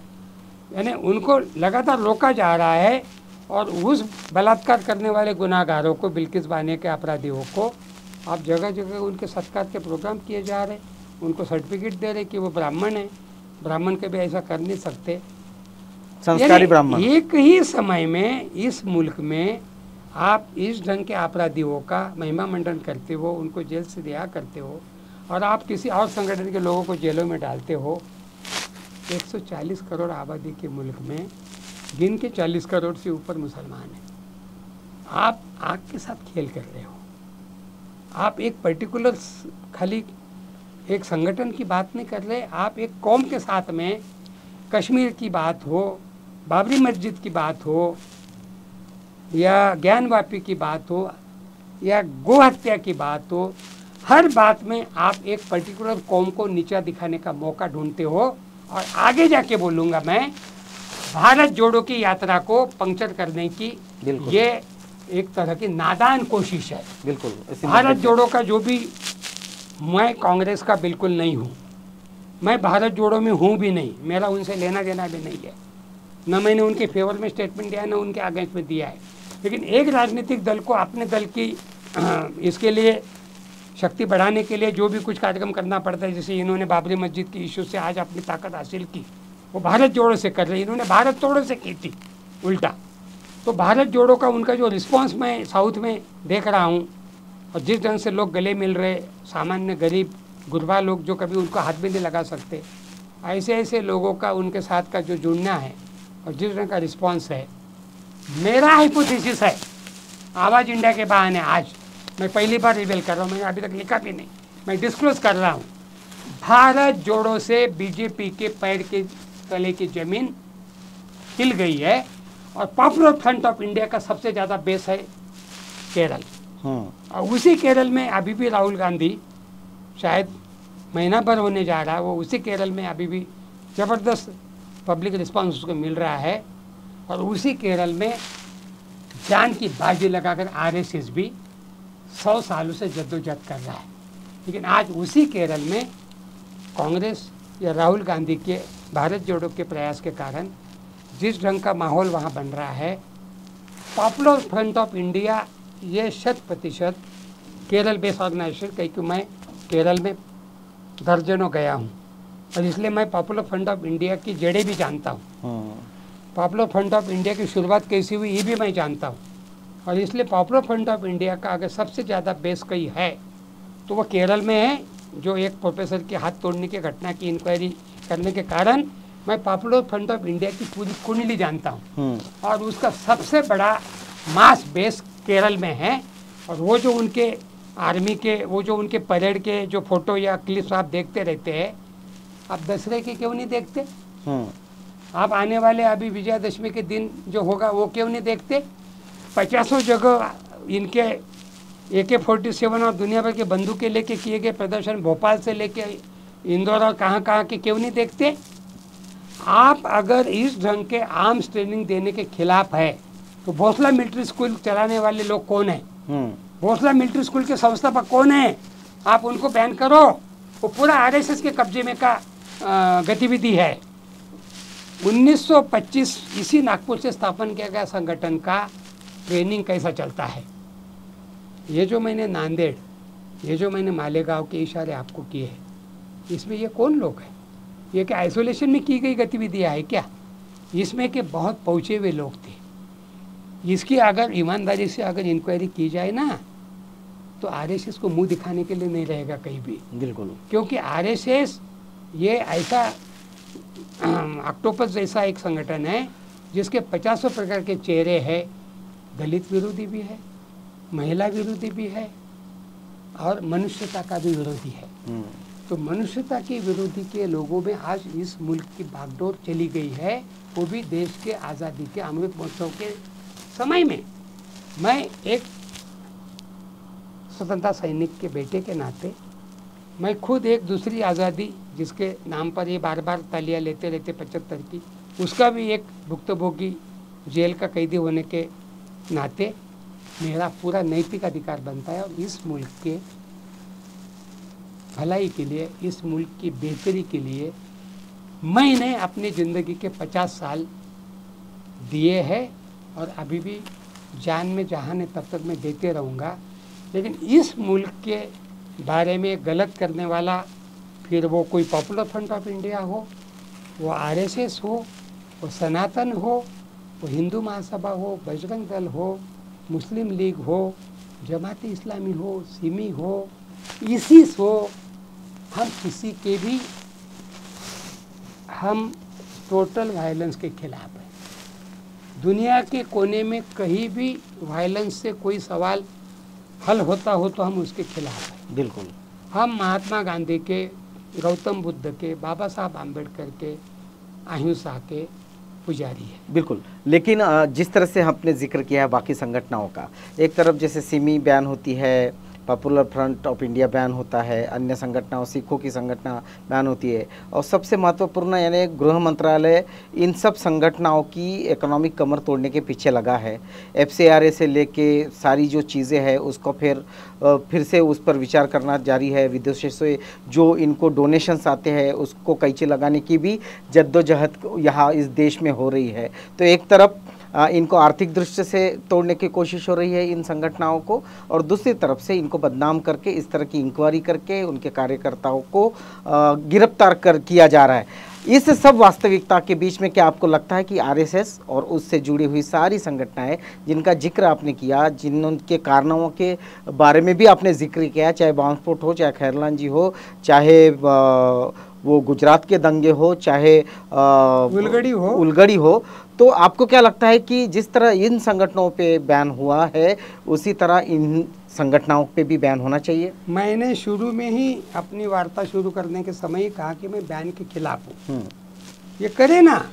यानी उनको लगातार रोका जा रहा है और उस बलात्कार करने वाले गुनाहगारों को, बिल्किस बानो के अपराधियों को आप जगह जगह उनके सत्कार के प्रोग्राम किए जा रहे, उनको सर्टिफिकेट दे रहे कि वो ब्राह्मण है। ब्राह्मण कभी ऐसा कर नहीं सकते, संस्कारी ब्राह्मण। एक ही समय में इस मुल्क में आप इस ढंग के अपराधियों का महिमा मंडन करते हो, उनको जेल से रिहा करते हो और आप किसी और संगठन के लोगों को जेलों में डालते हो। 140 करोड़ आबादी के मुल्क में गिन के 40 करोड़ से ऊपर मुसलमान हैं। आप आग के साथ खेल कर रहे हो। आप एक पर्टिकुलर खाली एक संगठन की बात नहीं कर रहे, आप एक कौम के साथ में कश्मीर की बात हो, बाबरी मस्जिद की बात हो, या ज्ञानवापी की बात हो, या गो हत्या की बात हो, हर बात में आप एक पर्टिकुलर कौम को नीचा दिखाने का मौका ढूंढते हो। और आगे जाके बोलूँगा मैं, भारत जोड़ो की यात्रा को पंक्चर करने की ये एक तरह की नादान कोशिश है। बिल्कुल, भारत जोड़ो का जो भी, मैं कांग्रेस का बिल्कुल नहीं हूँ, मैं भारत जोड़ो में हूँ भी नहीं, मेरा उनसे लेना देना भी नहीं है, न मैंने उनके फेवर में स्टेटमेंट दिया है न उनके अगेंस्ट में दिया है। लेकिन एक राजनीतिक दल को अपने दल की इसके लिए शक्ति बढ़ाने के लिए जो भी कुछ कार्यक्रम करना पड़ता है, जैसे इन्होंने बाबरी मस्जिद की इशू से आज अपनी ताकत हासिल की, वो भारत जोड़ो से कर रहे हैं। इन्होंने भारत तोड़ो से की थी उल्टा। तो भारत जोड़ो का उनका जो रिस्पांस मैं साउथ में देख रहा हूँ, और जिस ढंग से लोग गले मिल रहे, सामान्य गरीब गुरबा लोग जो कभी उनको हाथ भी नहीं लगा सकते, ऐसे ऐसे लोगों का उनके साथ का जो जुड़ना है और जिस ढंग का रिस्पांस है, मेरा हाइपोथेसिस है आवाज़ इंडिया के बहाने आज मैं पहली बार रिवील कर रहा हूँ, मैंने अभी तक लिखा भी नहीं, मैं डिस्क्लोज कर रहा हूँ, भारत जोड़ो से बीजेपी के पैर के तले की जमीन हिल गई है। और पॉपुलर फ्रंट ऑफ इंडिया का सबसे ज़्यादा बेस है केरल, और उसी केरल में अभी भी राहुल गांधी, शायद महीना भर होने जा रहा है, वो उसी केरल में अभी भी ज़बरदस्त पब्लिक रिस्पांस उसको मिल रहा है। और उसी केरल में जान की बाजी लगाकर आरएसएस भी 100 सालों से जद्दोजहद कर रहा है। लेकिन आज उसी केरल में कांग्रेस या राहुल गांधी के भारत जोड़ो के प्रयास के कारण जिस ढंग का माहौल वहाँ बन रहा है, पॉपुलर फ्रंट ऑफ इंडिया ये 100% केरल बेस्ड ऑर्गेनाइजेशन, क्योंकि मैं केरल में दर्जनों गया हूँ और इसलिए मैं पॉपुलर फ्रंट ऑफ इंडिया की जड़ें भी जानता हूँ। पॉपुलर फ्रंट ऑफ इंडिया की शुरुआत कैसी हुई ये भी मैं जानता हूँ, और इसलिए पॉपुलर फ्रंट ऑफ इंडिया का अगर सबसे ज़्यादा बेस कहीं है तो वो केरल में है, जो एक प्रोफेसर के हाथ तोड़ने की घटना की इंक्वायरी करने के कारण मैं पॉपुलर फ्रंट ऑफ इंडिया की पूरी कुंडली जानता हूँ, और उसका सबसे बड़ा मास बेस केरल में है। और वो जो उनके आर्मी के, वो जो उनके परेड के जो फोटो या क्लिप्स आप देखते रहते हैं, आप दशहरे के क्यों नहीं देखते? आप आने वाले अभी विजयादशमी के दिन जो होगा वो क्यों नहीं देखते? 50 जगह इनके AK-47 और दुनिया भर के बंदूकें लेके किए गए प्रदर्शन, भोपाल से लेके इंदौर और कहाँ के क्यों नहीं देखते? आप अगर इस ढंग के आर्म्स ट्रेनिंग देने के खिलाफ है तो भोसला मिलिट्री स्कूल चलाने वाले लोग कौन है? भोसला मिलिट्री स्कूल के संस्थापक कौन है? आप उनको बैन करो। वो पूरा आरएसएस के कब्जे में का गतिविधि है। 1925 इसी नागपुर से स्थापन किया गया संगठन का ट्रेनिंग कैसा चलता है। ये जो मैंने नांदेड़, ये जो मैंने मालेगांव के इशारे आपको किए हैं, इसमें ये कौन लोग हैं? ये क्या आइसोलेशन में की गई गतिविधियाँ है क्या? इसमें के बहुत पहुँचे हुए लोग थे। इसकी अगर ईमानदारी से अगर इंक्वायरी की जाए ना, तो आरएसएस को मुंह दिखाने के लिए नहीं रहेगा कहीं भी। बिल्कुल, क्योंकि आरएसएस ये ऐसा ऑक्टोपस जैसा एक संगठन है जिसके 50 प्रकार के चेहरे हैं। दलित विरोधी भी है, महिला विरोधी भी है, और मनुष्यता का भी विरोधी है। तो मनुष्यता के विरोधी के लोगों में आज इस मुल्क की बागडोर चली गई है, वो भी देश के आज़ादी के अमृत महोत्सव के समय में। मैं एक स्वतंत्रता सैनिक के बेटे के नाते मैं खुद एक दूसरी आज़ादी जिसके नाम पर ये बार बार तालियां लेते रहते 75 की, उसका भी एक भुक्तभोगी जेल का कैदी होने के नाते मेरा पूरा नैतिक अधिकार बनता है। और इस मुल्क के भलाई के लिए, इस मुल्क की बेहतरी के लिए मैंने अपनी ज़िंदगी के 50 साल दिए हैं, और अभी भी जान में जहान है तब तक मैं देते रहूँगा। लेकिन इस मुल्क के बारे में गलत करने वाला, फिर वो कोई पॉपुलर फ्रंट ऑफ इंडिया हो, वो आरएसएस हो, वो सनातन हो, वो हिंदू महासभा हो, बजरंग दल हो, मुस्लिम लीग हो, जमात इस्लामी हो, सिमी हो, इसीस हो, हम किसी के भी, हम टोटल वायलेंस के खिलाफ हैं। दुनिया के कोने में कहीं भी वायलेंस से कोई सवाल हल होता हो तो हम उसके खिलाफ हैं। बिल्कुल, हम महात्मा गांधी के, गौतम बुद्ध के, बाबा साहब आम्बेडकर के, अहिंसा के पुजारी है। बिल्कुल, लेकिन जिस तरह से हमने जिक्र किया है बाकी संगठनों का, एक तरफ जैसे सिमी बयान होती है, पॉपुलर फ्रंट ऑफ इंडिया बयान होता है, अन्य संगठनों, सिखों की संगठना बयान होती है, और सबसे महत्वपूर्ण यानी गृह मंत्रालय इन सब संगठनों की इकोनॉमिक कमर तोड़ने के पीछे लगा है। FCRA से लेके सारी जो चीज़ें हैं उसको फिर से उस पर विचार करना जारी है। विदेशों से जो इनको डोनेशंस आते हैं उसको कैचे लगाने की भी जद्दोजहद यहाँ इस देश में हो रही है। तो एक तरफ
इनको आर्थिक दृष्टि से तोड़ने की कोशिश हो रही है इन संगठनों को, और दूसरी तरफ से इनको बदनाम करके इस तरह की इंक्वायरी करके उनके कार्यकर्ताओं को गिरफ्तार किया जा रहा है। इस सब वास्तविकता के बीच में क्या आपको लगता है कि आरएसएस और उससे जुड़ी हुई सारी संगठनाएं जिनका जिक्र आपने किया, जिनके कारनामों के बारे में भी आपने जिक्र किया, चाहे बांसफोट हो, चाहे खैरलान जी हो, चाहे वो गुजरात के दंगे हो, चाहे उलगड़ी हो, तो आपको क्या लगता है कि जिस तरह इन संगठनों पे बैन हुआ है उसी तरह इन संगठनों पे भी बैन होना चाहिए?
मैंने शुरू में ही अपनी वार्ता शुरू करने के समय ही कहा कि मैं बैन के खिलाफ हूँ। ये करे ना,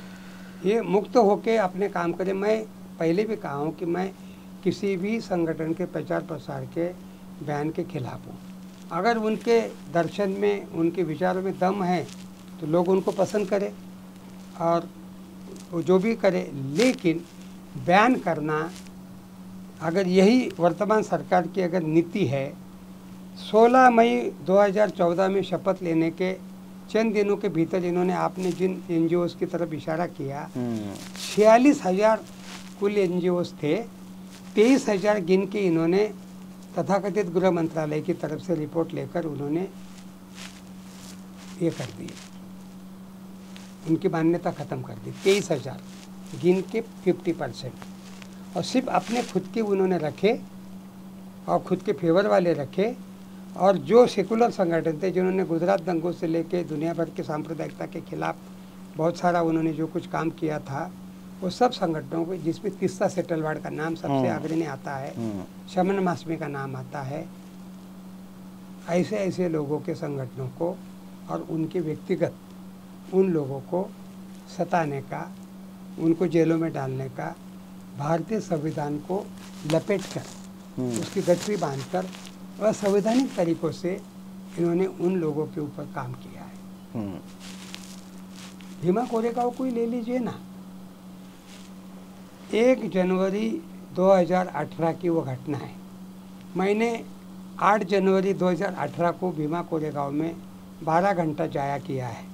ये मुक्त होके अपने काम करे। मैं पहले भी कहा हूँ कि मैं किसी भी संगठन के प्रचार प्रसार के बैन के खिलाफ हूँ। अगर उनके दर्शन में, उनके विचारों में दम है तो लोग उनको पसंद करें और जो भी करे, लेकिन बैन करना, अगर यही वर्तमान सरकार की अगर नीति है, 16 मई 2014 में शपथ लेने के चंद दिनों के भीतर इन्होंने, आपने जिन एनजीओस की तरफ इशारा किया, 46,000 कुल एनजीओस थे, 23,000 गिन के इन्होंने तथाकथित गृह मंत्रालय की तरफ से रिपोर्ट लेकर उन्होंने ये कर दी, उनकी मान्यता खत्म कर दी। 23,000 गिन के 50%, और सिर्फ अपने खुद के उन्होंने रखे और खुद के फेवर वाले रखे, और जो सेकुलर संगठन थे जिन्होंने गुजरात दंगों से लेके दुनिया भर के सांप्रदायिकता के खिलाफ बहुत सारा उन्होंने जो कुछ काम किया था, वो सब संगठनों को, जिसमें तिस्सा सेटलवाड़ का नाम सबसे अग्रणी आता है, शमन मास्मी का नाम आता है, ऐसे ऐसे लोगों के संगठनों को और उनके व्यक्तिगत उन लोगों को सताने का, उनको जेलों में डालने का, भारतीय संविधान को लपेट कर उसकी गठरी बांधकर असंवैधानिक तरीकों से इन्होंने उन लोगों के ऊपर काम किया है। भीमा कोरेगांव को ही ले लीजिए ना, 1 जनवरी 2018 की वो घटना है। मैंने 8 जनवरी 2018 को भीमा कोरेगांव में 12 घंटा जाया किया है,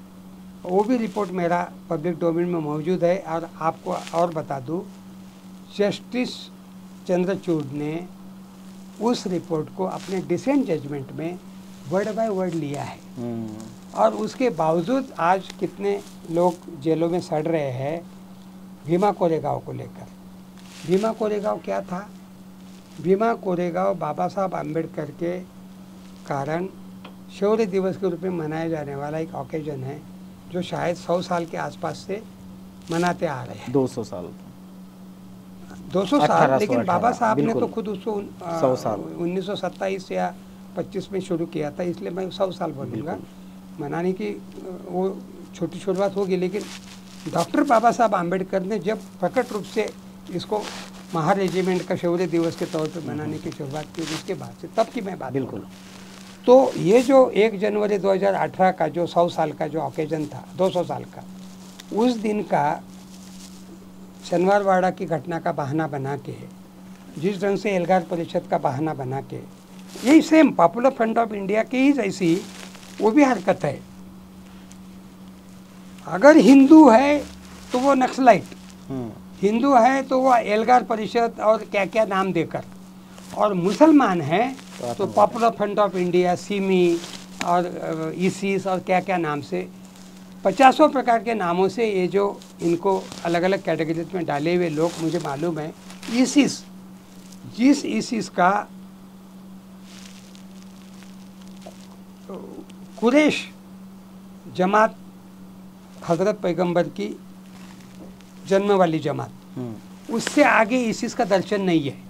वो भी रिपोर्ट मेरा पब्लिक डोमेन में मौजूद है। और आपको और बता दूं, जस्टिस चंद्रचूड़ ने उस रिपोर्ट को अपने डिसेंट जजमेंट में वर्ड बाय वर्ड लिया है, और उसके बावजूद आज कितने लोग जेलों में सड़ रहे हैं भीमा कोरेगांव को लेकर। भीमा कोरेगांव क्या था? भीमा कोरेगांव बाबा साहब आम्बेडकर के कारण शौर्य दिवस के रूप में मनाया जाने वाला एक ओकेजन है, जो शायद 100 साल के आसपास से मनाते आ रहे हैं।
200 साल,
लेकिन बाबा साहब ने तो खुद उसको 1927 या 25 में शुरू किया था, इसलिए मैं 100 साल बोलूँगा। मनाने की वो छोटी शुरुआत होगी, लेकिन डॉक्टर बाबा साहब आम्बेडकर ने जब प्रकट रूप से इसको महार रेजिमेंट का शौर्य दिवस के तौर पर मनाने की शुरुआत की, उसके बाद से तब की मैं बात बिल्कुल। तो ये जो 1 जनवरी 2018 का जो 100 साल का जो ओकेजन था, 200 साल का, उस दिन का शनिवारवाड़ा की घटना का बहाना बना के, जिस ढंग से एल्गार परिषद का बहाना बना के, यही same popular front of India की ही जैसी वो भी हरकत है। अगर हिंदू है तो वो नक्सलाइट, हिंदू है तो वो एल्गार परिषद और क्या क्या नाम देकर, और मुसलमान है तो popular front of India, Simi और इसिस और क्या क्या नाम से, 50 प्रकार के नामों से ये जो इनको अलग अलग कैटेगरीज में डाले हुए लोग, मुझे मालूम है इसिस, जिस इसिस का कुरैश जमात, हजरत पैगंबर की जन्म वाली जमात, उससे आगे इसिस का दर्शन नहीं है।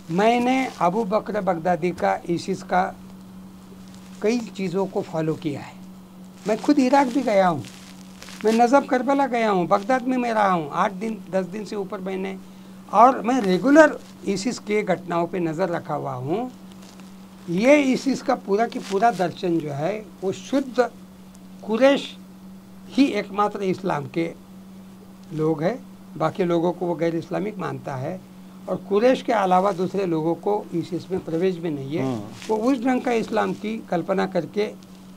मैंने अबू बकर बगदादी का, इसिस का कई चीज़ों को फॉलो किया है। मैं खुद इराक भी गया हूँ, मैं नजब करबला गया हूँ, बगदाद में मैं रहा हूँ 8 दिन 10 दिन से ऊपर मैंने, और मैं रेगुलर इसिस के घटनाओं पे नज़र रखा हुआ हूँ। ये इसिस का पूरा की पूरा दर्शन जो है वो शुद्ध कुरैश ही एकमात्र इस्लाम के लोग हैं, बाकी लोगों को वो गैर इस्लामिक मानता है, और कुरैश के अलावा दूसरे लोगों को इसिस में प्रवेश भी नहीं है। वो उस ढंग का इस्लाम की कल्पना करके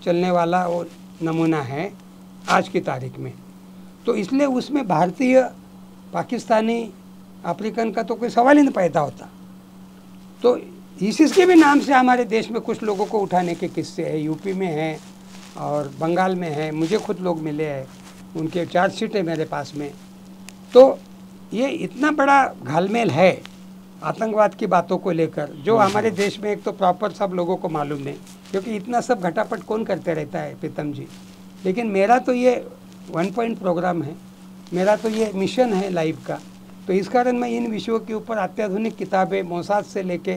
चलने वाला वो नमूना है आज की तारीख में। तो इसलिए उसमें भारतीय पाकिस्तानी अफ्रीकन का तो कोई सवाल ही नहीं पैदा होता। तो ISIS के भी नाम से हमारे देश में कुछ लोगों को उठाने के किस्से हैं, यूपी में हैं और बंगाल में हैं, मुझे खुद लोग मिले हैं, उनके चार्जशीट है मेरे पास में। तो ये इतना बड़ा घालमेल है आतंकवाद की बातों को लेकर, जो हमारे देश में एक तो प्रॉपर सब लोगों को मालूम नहीं, क्योंकि इतना सब घटापट कौन करते रहता है प्रीतम जी। लेकिन मेरा तो ये 1 पॉइंट प्रोग्राम है, मेरा तो ये मिशन है लाइफ का। तो इस कारण मैं इन विषयों के ऊपर अत्याधुनिक किताबें मोसाद से लेके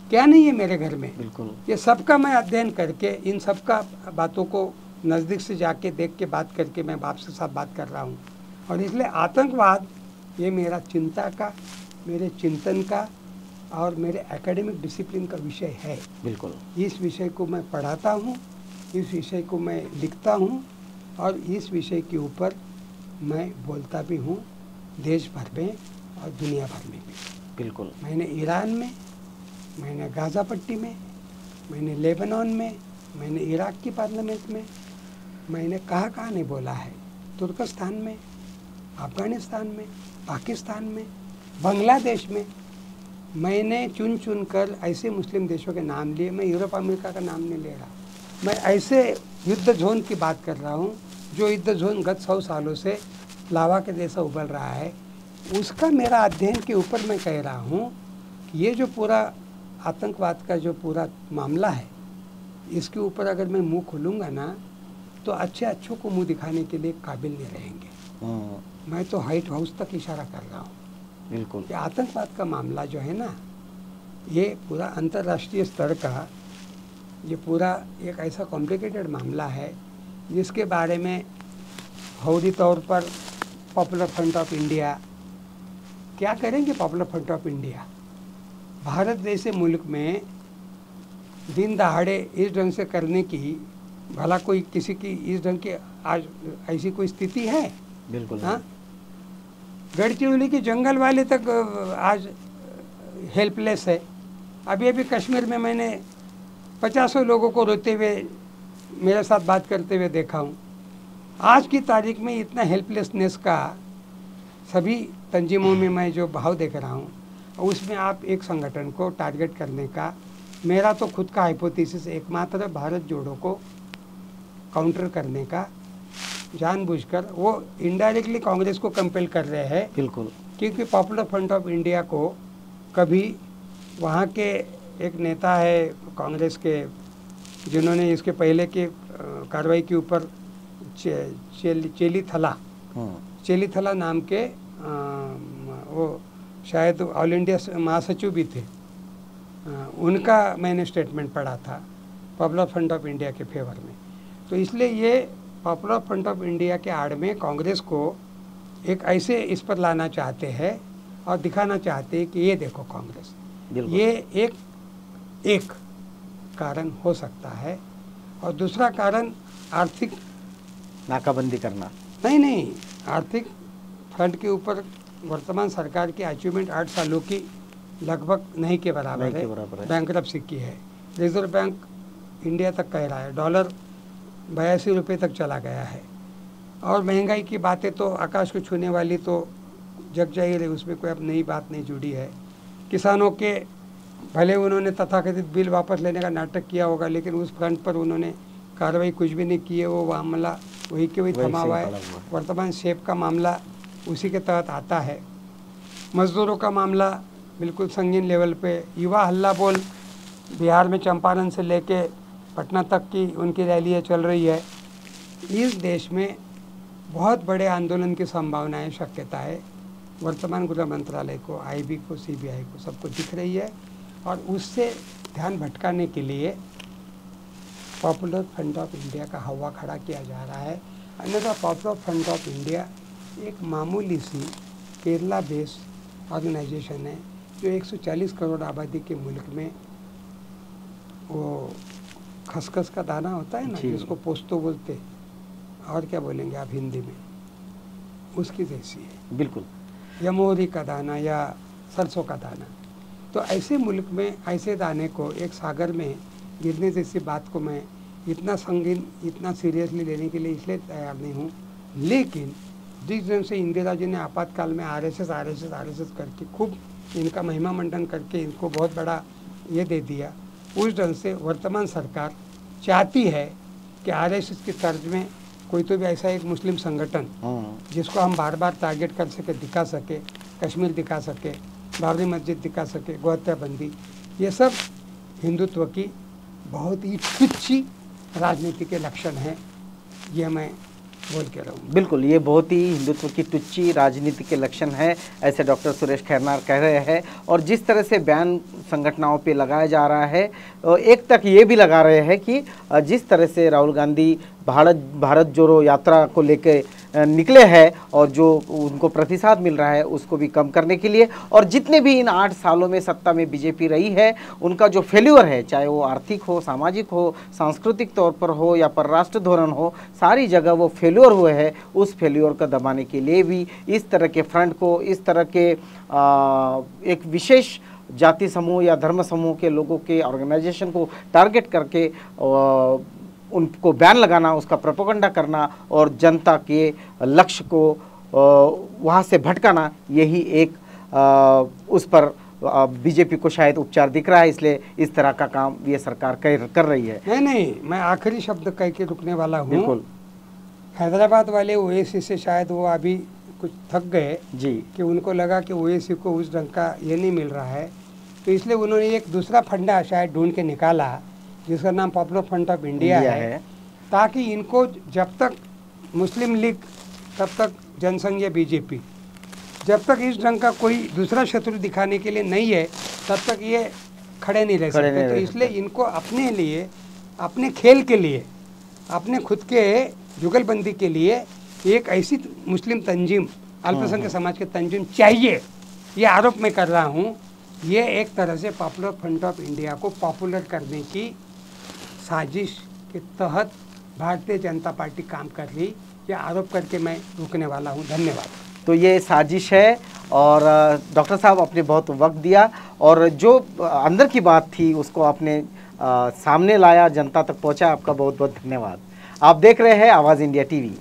क्या नहीं है मेरे घर में,
बिल्कुल
ये सबका मैं अध्ययन करके इन सबका बातों को नज़दीक से जाके देख के बात करके मैं आपसे साथ बात कर रहा हूँ। और इसलिए आतंकवाद ये मेरा चिंता का, मेरे चिंतन का और मेरे एकेडमिक डिसिप्लिन का विषय है।
बिल्कुल
इस विषय को मैं पढ़ाता हूँ, इस विषय को मैं लिखता हूँ और इस विषय के ऊपर मैं बोलता भी हूँ देश भर में और दुनिया भर में भी।
बिल्कुल
मैंने ईरान में, मैंने गाज़ा पट्टी में, मैंने लेबनान में, मैंने इराक की पार्लियामेंट में, मैंने कहाँ नहीं बोला है, तुर्कस्तान में, अफ़गानिस्तान में, पाकिस्तान में, बांग्लादेश में। मैंने चुन चुन कर ऐसे मुस्लिम देशों के नाम लिए, मैं यूरोप अमेरिका का नाम नहीं ले रहा, मैं ऐसे युद्ध जोन की बात कर रहा हूँ जो युद्ध जोन गत 100 सालों से लावा के जैसा उबल रहा है। उसका मेरा अध्ययन के ऊपर मैं कह रहा हूँ कि ये जो पूरा आतंकवाद का जो पूरा मामला है, इसके ऊपर अगर मैं मुंह खोलूँगा ना तो अच्छों को मुंह दिखाने के लिए काबिल नहीं रहेंगे। मैं तो व्हाइट हाउस तक इशारा कर रहा हूँ।
बिल्कुल
ये आतंकवाद का मामला जो है ना, ये पूरा अंतर्राष्ट्रीय स्तर का, ये पूरा एक ऐसा कॉम्प्लिकेटेड मामला है जिसके बारे में फौरी तौर पर पॉपुलर फ्रंट ऑफ इंडिया क्या करेंगे। Popular front of India Bharat जैसे मुल्क में दिन दहाड़े इस ढंग से करने की, भला कोई किसी की इस ढंग की आज ऐसी कोई स्थिति है?
बिल्कुल
हाँ, गढ़चिरौली के जंगल वाले तक आज हेल्पलेस है। अभी अभी कश्मीर में मैंने 50 लोगों को रोते हुए मेरे साथ बात करते हुए देखा हूँ। आज की तारीख में इतना हेल्पलेसनेस का सभी तंजीमों में मैं जो भाव देख रहा हूँ, उसमें आप एक संगठन को टारगेट करने का, मेरा तो खुद का हाइपोथेसिस एकमात्र भारत जोड़ो को काउंटर करने का, जानबूझकर वो इनडायरेक्टली कांग्रेस को कंपेल कर रहे हैं। बिल्कुल, क्योंकि पॉपुलर फ्रंट ऑफ इंडिया को कभी वहाँ के एक नेता है कांग्रेस के, जिन्होंने इसके पहले के कार्रवाई के ऊपर चेली थला नाम के वो शायद ऑल इंडिया महासचिव भी थे, उनका मैंने स्टेटमेंट पढ़ा था पॉपुलर फ्रंट ऑफ इंडिया के फेवर में। तो इसलिए ये पॉपुलर फ्रंट ऑफ इंडिया के आड़ में कांग्रेस को एक ऐसे इस पर लाना चाहते हैं और दिखाना चाहते हैं कि ये देखो कांग्रेस, ये एक कारण हो सकता है। और दूसरा कारण आर्थिक
नाकाबंदी करना,
नहीं, आर्थिक फ्रंट के ऊपर वर्तमान सरकार की अचीवमेंट 8 सालों की लगभग नहीं के बराबर है। बैंकरप्सी की है। रिजर्व बैंक इंडिया तक कह रहा है, डॉलर 82 रुपये तक चला गया है। और महंगाई की बातें तो आकाश को छूने वाली तो जग जाहिर है, उसमें कोई अब नई बात नहीं जुड़ी है। किसानों के भले उन्होंने तथाकथित बिल वापस लेने का नाटक किया होगा, लेकिन उस फ्रंट पर उन्होंने कार्रवाई कुछ भी नहीं की है। वो मामला वही के वही थमा हुआ है। वर्तमान सेब का मामला उसी के तहत आता है। मजदूरों का मामला बिल्कुल संगीन लेवल पे। युवा हल्ला बोल बिहार में चंपारण से लेके पटना तक की उनकी रैलियाँ चल रही है। इस देश में बहुत बड़े आंदोलन की संभावनाएं, शक्यताएं वर्तमान गृह मंत्रालय को, आईबी को, सीबीआई को, सबको दिख रही है। और उससे ध्यान भटकाने के लिए पॉपुलर फ्रंट ऑफ इंडिया का हवा खड़ा किया जा रहा है। अन्यथा पॉपुलर फ्रंट ऑफ इंडिया एक मामूली सी केरला बेस्ड ऑर्गेनाइजेशन है जो 140 करोड़ आबादी के मुल्क में, वो खसखस का दाना होता है ना, जिसको पोस्तो बोलते, और क्या बोलेंगे आप हिंदी में, उसकी जैसी है बिल्कुल, या मोहरी का दाना या सरसों का दाना। तो ऐसे मुल्क में ऐसे दाने को एक सागर में गिरने जैसी बात को मैं इतना संगीन, इतना सीरियसली लेने के लिए इसलिए तैयार नहीं हूँ। लेकिन जिस ढंग से इंदिरा जी ने आपातकाल में आरएसएस करके खूब इनका महिमा मंडन करके इनको बहुत बड़ा ये दे दिया, उस ढंग से वर्तमान सरकार चाहती है कि आरएसएस की तर्ज में कोई तो भी ऐसा एक मुस्लिम संगठन जिसको हम बार बार टारगेट कर सके, दिखा सके, कश्मीर दिखा सके, बाबरी मस्जिद दिखा सके, गोहत्याबंदी, ये सब हिंदुत्व की बहुत ही तुच्छ राजनीति के लक्षण हैं, ये मैं बोल के रहूँ।
बिल्कुल, ये बहुत ही हिंदुत्व की तुच्छ राजनीति के लक्षण है, ऐसे डॉक्टर सुरेश खैरनार कह रहे हैं। और जिस तरह से बयान संगठनों पे लगाया जा रहा है, एक तक ये भी लगा रहे हैं कि जिस तरह से राहुल गांधी भारत जोड़ो यात्रा को लेकर निकले हैं और जो उनको प्रतिसाद मिल रहा है उसको भी कम करने के लिए, और जितने भी इन 8 सालों में सत्ता में बीजेपी रही है उनका जो फेल्यूर है, चाहे वो आर्थिक हो, सामाजिक हो, सांस्कृतिक तौर पर हो या परराष्ट्र धोरण हो, सारी जगह वो फेल्यूर हुए हैं। उस फेल्यूर को दबाने के लिए भी इस तरह के फ्रंट को, इस तरह के एक विशेष जाति समूह या धर्म समूह के लोगों के ऑर्गेनाइजेशन को टारगेट करके उनको बैन लगाना, उसका प्रोपेगेंडा करना और जनता के लक्ष्य को वहाँ से भटकाना, यही एक उस पर बीजेपी को शायद उपचार दिख रहा है, इसलिए इस तरह का काम ये सरकार कर रही है।
नहीं, मैं आखिरी शब्द कह के रुकने वाला हूँ।
बिल्कुल,
हैदराबाद वाले ओएसी से शायद वो अभी कुछ थक गए
जी, कि
उनको लगा कि ओएसी को उस ढंग का ये नहीं मिल रहा है, तो इसलिए उन्होंने एक दूसरा फंडा शायद ढूंढ के निकाला जिसका नाम पॉपुलर फ्रंट ऑफ इंडिया है, ताकि इनको जब तक मुस्लिम लीग, तब तक जनसंघ या बीजेपी, जब तक इस ढंग का कोई दूसरा शत्रु दिखाने के लिए नहीं है, तब तक ये खड़े नहीं रह सकते। तो इसलिए इनको अपने लिए, अपने खेल के लिए, अपने खुद के जुगलबंदी के लिए एक ऐसी मुस्लिम तंजीम, अल्पसंख्यक समाज की तंजीम चाहिए, ये आरोप मैं कर रहा हूँ। ये एक तरह से पॉपुलर फ्रंट ऑफ इंडिया को पॉपुलर करने की साजिश के तहत भारतीय जनता पार्टी काम कर रही, ये आरोप करके मैं रुकने वाला हूँ। धन्यवाद।
तो ये साजिश है और डॉक्टर साहब आपने बहुत वक्त दिया और जो अंदर की बात थी उसको आपने सामने लाया, जनता तक पहुँचा। आपका बहुत बहुत धन्यवाद। आप देख रहे हैं आवाज़ इंडिया टीवी।